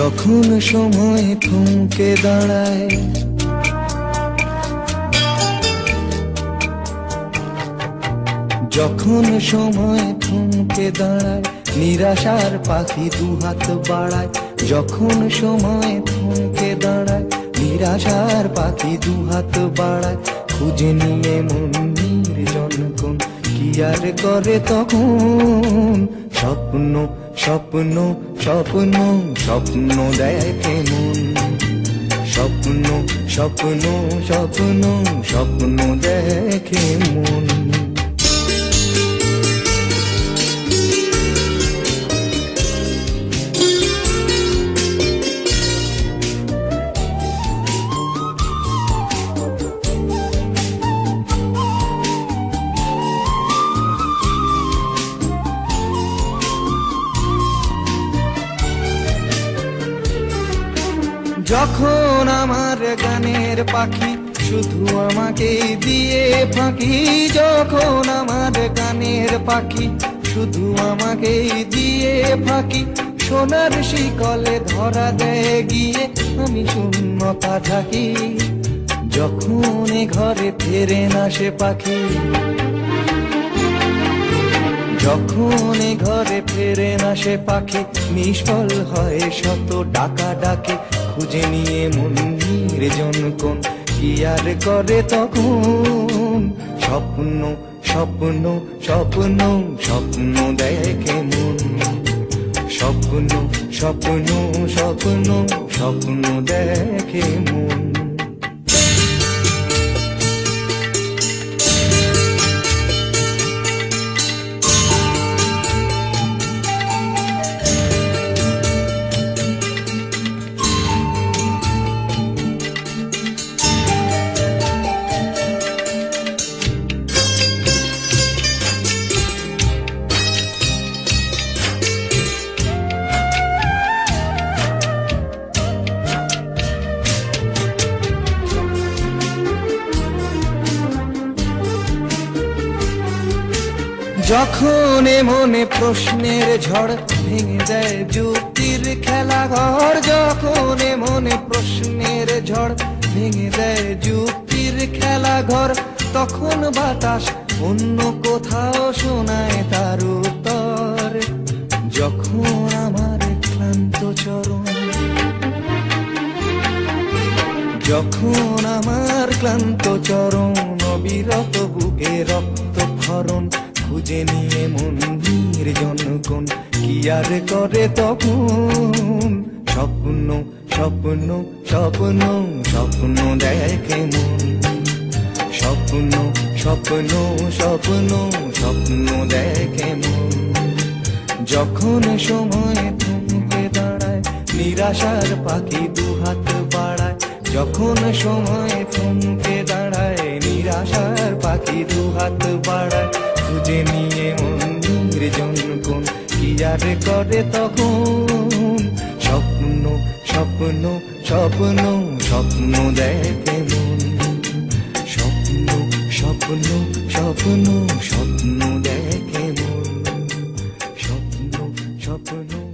যখন সময় থমকে দাঁড়ায়, যখন সময় থমকে দাঁড়ায়, নিরাশার পাখি দুহাত বাড়ায়। যখন সময় থমকে দাঁড়ায়, নিরাশার পাখি দুহাত বাড়ায়। খুঁজে নিয়ে মন নির্জন কোন কি আর করে তখন। স্বপ্ন স্বপ্ন স্বপ্ন স্বপ্ন দেখে মন। স্বপ্ন স্বপ্ন স্বপ্ন স্বপ্ন দেখে মন। যখন আমার গানের পাখি শুধু আমাকে দিয়ে ফাঁকি, যখন আমার গানের পাখি শুধু আমাকে দিয়ে ফাঁকি। সোনার শিকলে ধরা দেয় গিয়ে আমি শূন্যতা থাকি। যখন এ ঘরে ফেরে না সে পাখি, যখন এ ঘরে ফেরে না সে পাখি, নিষ্ফল হয় শত ডাকা ডাকে। খুঁজে নিয়ে মন নির্জন কোন কি আর করে তখন। স্বপ্ন স্বপ্ন স্বপ্ন স্বপ্ন দেখে মন। স্বপ্ন স্বপ্ন স্বপ্ন স্বপ্ন দেখে মন। যখন মনে প্রশ্নের ঝড় ভেঙে দেয় যুক্তির খেলা ঘর, যখন মনে প্রশ্নের ঝড় ভেঙে দেয় যুক্তির খেলা ঘর, তখন বাতাস অন্য কোথাও শোনায় তার উত্তর। যখন আমার ক্লান্ত চরণ, যখন আমার ক্লান্ত চরণ, অবিরত বুকে রক্ত ক্ষরণ। খুঁজে নিয়ে মন নির্জন কোন কি আর করে তখন। স্বপ্ন স্বপ্ন স্বপ্ন স্বপ্ন দেখে মন। স্বপ্ন স্বপ্ন স্বপ্ন স্বপ্ন দেখে মন। যখন সময় থমকে দাঁড়ায়, নিরাশার পাখি দুহাত বাড়ায়। যখন সময় থমকে দাঁড়ায়, নিরাশার পাখি দুহাত বাড়ায়। খুঁজে নিয়ে মন নির্জন কোন কি আর করে তখন। স্বপ্ন স্বপ্ন স্বপ্ন স্বপ্ন দেখে মন। স্বপ্ন স্বপ্ন স্বপ্ন স্বপ্ন দেখে মন। স্বপ্ন স্বপ্ন